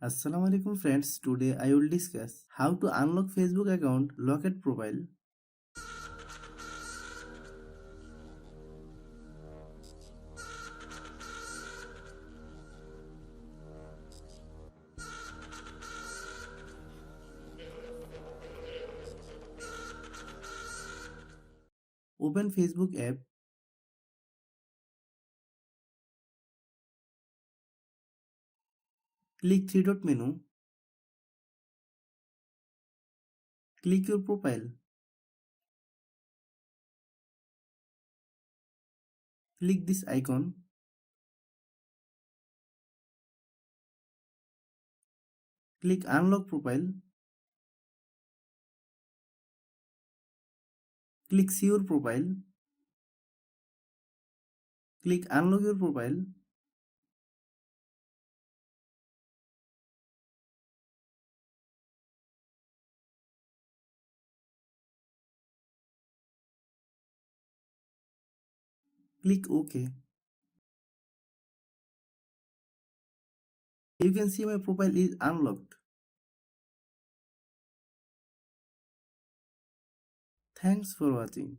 Assalamu alaikum friends. Today I will discuss how to unlock Facebook account locked profile. Open Facebook app. Click three dot menu. Click your profile. Click this icon. Click unlock profile. Click see your profile. Click unlock your profile. Click OK. You can see my profile is unlocked. Thanks for watching.